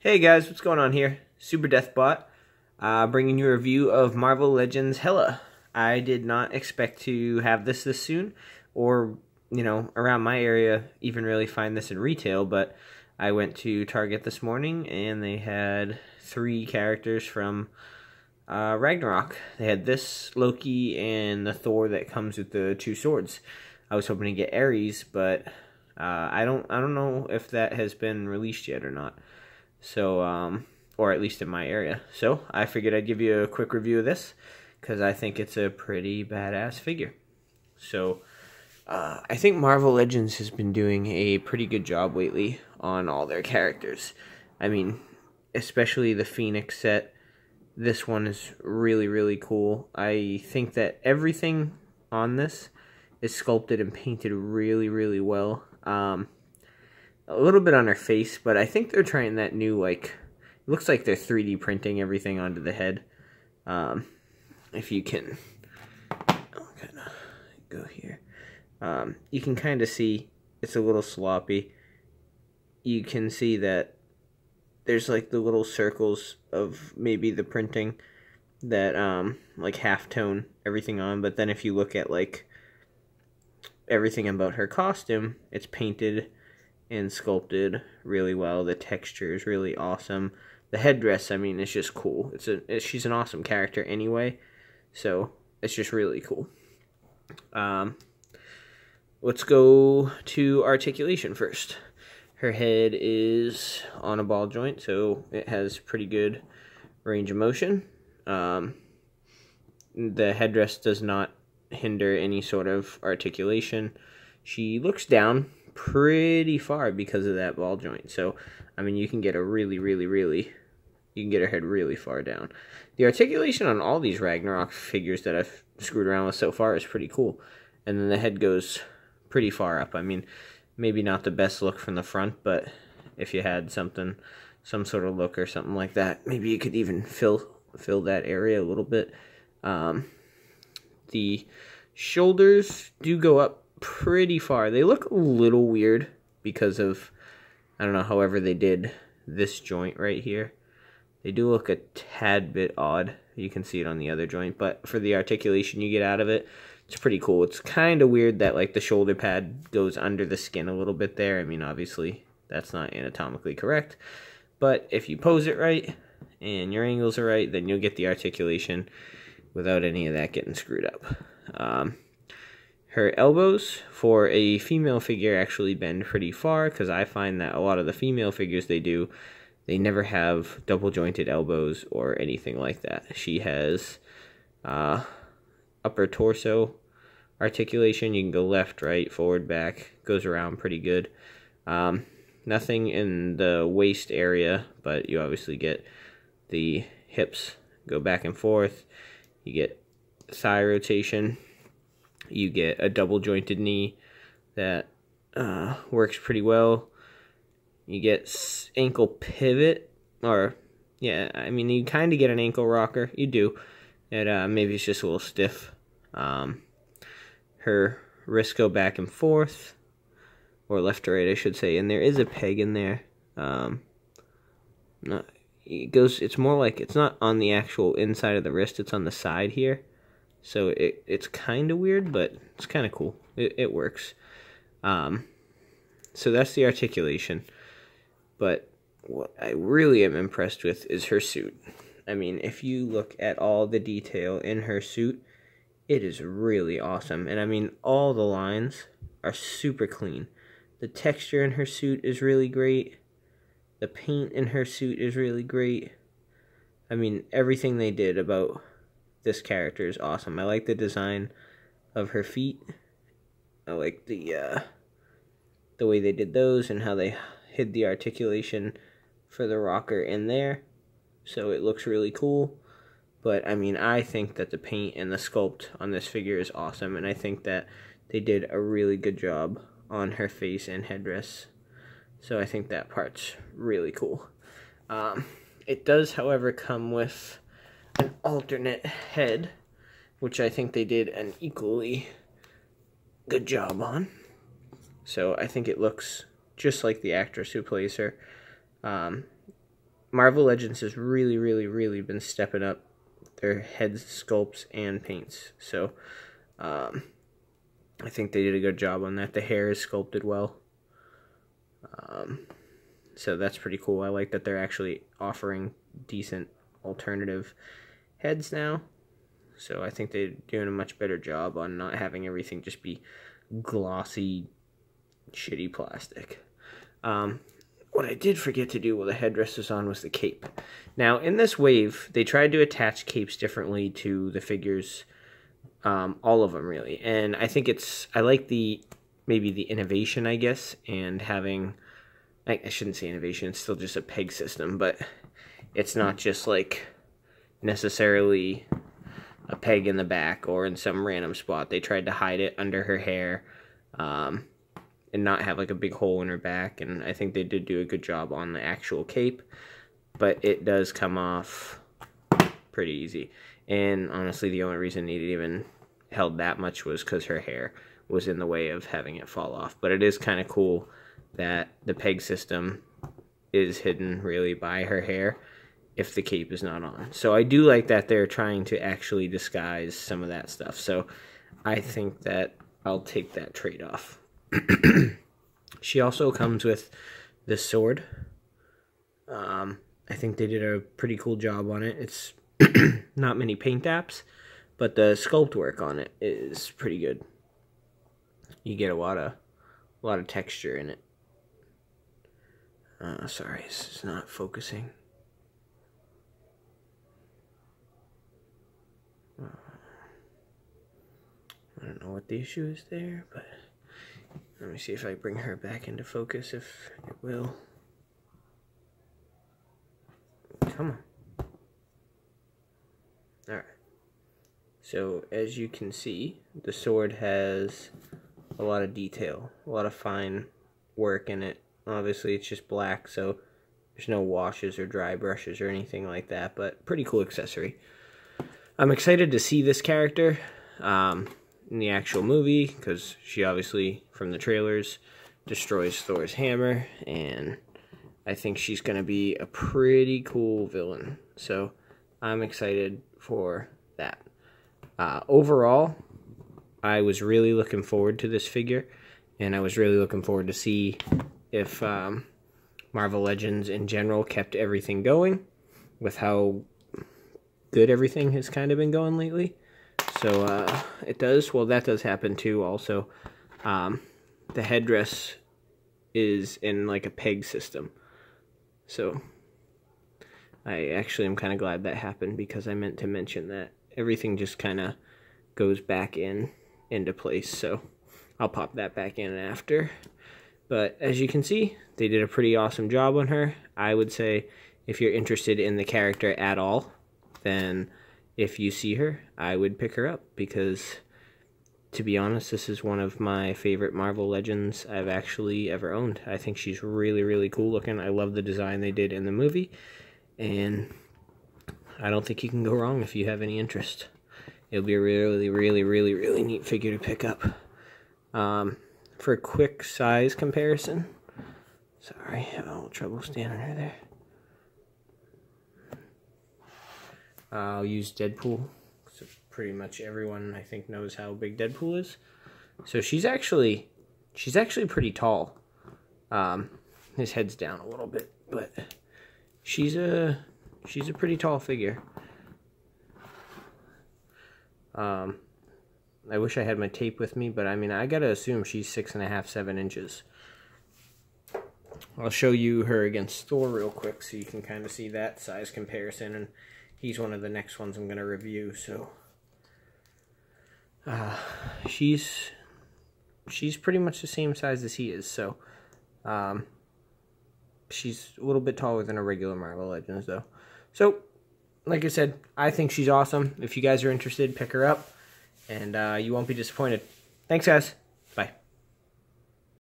Hey guys, what's going on here? Super Deathbot, bringing you a review of Marvel Legends Hela. I did not expect to have this soon, or, around my area, even really find this in retail, but I went to Target this morning, and they had 3 characters from Ragnarok. They had this, Loki, and the Thor that comes with the 2 swords. I was hoping to get Ares, but I don't know if that has been released yet or not. So, or at least in my area. So, I figured I'd give you a quick review of this, because I think it's a pretty badass figure. So, I think Marvel Legends has been doing a pretty good job lately on all their characters. I mean, especially the Phoenix set. This one is really, really cool. I think that everything on this is sculpted and painted really, really well. A little bit on her face, but I think they're trying that new, it looks like they're 3D printing everything onto the head. If you can, I'll kind of go here. You can kind of see it's a little sloppy. You can see that there's the little circles of maybe the printing that halftone everything on, but then if you look at everything about her costume, it's painted and sculpted really well. The texture is really awesome. The headdress, I mean, it's just cool. She's an awesome character anyway, so it's just really cool. Let's go to articulation first. Her head is on a ball joint, so it has pretty good range of motion. The headdress does not hinder any sort of articulation. She looks down pretty far because of that ball joint. So, I mean, you can get her head really far down. The articulation on all these Ragnarok figures that I've screwed around with so far is pretty cool. And then the head goes pretty far up. I mean, maybe not the best look from the front, but if you had some sort of look or something like that, maybe you could even fill that area a little bit. The shoulders do go up pretty far. They look a little weird because of, I don't know, however they did this joint right here. They do look a tad bit odd. You can see it on the other joint, but for the articulation you get out of it, it's pretty cool. It's kind of weird that the shoulder pad goes under the skin a little bit there. I mean, obviously that's not anatomically correct, but if you pose it right and your angles are right, then you'll get the articulation without any of that getting screwed up. Her elbows for a female figure actually bend pretty far, because I find that a lot of the female figures they never have double jointed elbows or anything like that. She has upper torso articulation. You can go left, right, forward, back, goes around pretty good. Nothing in the waist area, but you obviously get the hips go back and forth. You get thigh rotation. You get a double jointed knee that works pretty well. You get ankle pivot, or yeah, I mean, you kind of get an ankle rocker. You do. Maybe it's just a little stiff. Her wrists go back and forth, or left to right, I should say, and there is a peg in there. It's more like it's not on the actual inside of the wrist, it's on the side here. So it's kind of weird, but it's kind of cool. It works. So that's the articulation. But what I really am impressed with is her suit. I mean, if you look at all the detail in her suit, it is really awesome. And I mean, all the lines are super clean. The texture in her suit is really great. The paint in her suit is really great. I mean, everything they did about this character is awesome. I like the design of her feet. I like the way they did those and how they hid the articulation for the rocker in there. So it looks really cool. But I mean, I think that the paint and the sculpt on this figure is awesome, and I think that they did a really good job on her face and headdress. So I think that part's really cool. It does, however, come with an alternate head, which I think they did an equally good job on. So I think it looks just like the actress who plays her. Marvel Legends has really been stepping up their head sculpts and paints. So, I think they did a good job on that. The hair is sculpted well. So that's pretty cool. I like that they're actually offering decent alternative heads now. So I think they're doing a much better job on not having everything just be glossy, shitty plastic. What I did forget to do while the headdress was on was the cape. Now, in this wave, they tried to attach capes differently to the figures, all of them, really. And I think I like maybe the innovation, I guess, and having, I shouldn't say innovation, it's still just a peg system, but it's not just, like, necessarily a peg in the back or in some random spot. They tried to hide it under her hair, and not have like a big hole in her back, and I think they did do a good job on the actual cape, but it does come off pretty easy. And honestly, the only reason it even held that much was because her hair was in the way of having it fall off. But it is kind of cool that the peg system is hidden really by her hair if the cape is not on. So I do like that they're trying to actually disguise some of that stuff. So I think that I'll take that trade-off. She also comes with this sword. I think they did a pretty cool job on it. It's not many paint apps, but the sculpt work on it is pretty good. You get a lot of texture in it. Sorry, this is not focusing. I don't know what the issue is there, but let me see if I bring her back into focus, if it will. Come on. Alright. So, as you can see, the sword has a lot of detail, a lot of fine work in it. Obviously, it's just black, so there's no washes or dry brushes or anything like that, but pretty cool accessory. I'm excited to see this character in the actual movie, because she obviously, from the trailers, destroys Thor's hammer, and I think she's going to be a pretty cool villain. So I'm excited for that. Overall, I was really looking forward to this figure, and I was really looking forward to see if Marvel Legends in general kept everything going with how good everything has kind of been going lately. So it does. Well, that does happen too also. The headdress is in like a peg system. So I actually am kind of glad that happened, because I meant to mention that everything just kind of goes back into place. So I'll pop that back in after. But as you can see, they did a pretty awesome job on her. I would say if you're interested in the character at all, then if you see her, I would pick her up, because to be honest, this is one of my favorite Marvel Legends I've actually ever owned. I think she's really cool looking. I love the design they did in the movie, and I don't think you can go wrong if you have any interest. It'll be a really neat figure to pick up. For a quick size comparison, sorry, I have a little trouble standing her there. I'll use Deadpool. So pretty much everyone, I think, knows how big Deadpool is. So she's actually pretty tall. His head's down a little bit, but she's a pretty tall figure. I wish I had my tape with me, but I mean, I gotta assume she's 6.5, 7 inches. I'll show you her against Thor real quick so you can kind of see that size comparison, and he's one of the next ones I'm gonna review. So she's pretty much the same size as he is. So she's a little bit taller than a regular Marvel Legends though. So like I said, I think she's awesome. If you guys are interested, pick her up, and you won't be disappointed. Thanks, guys.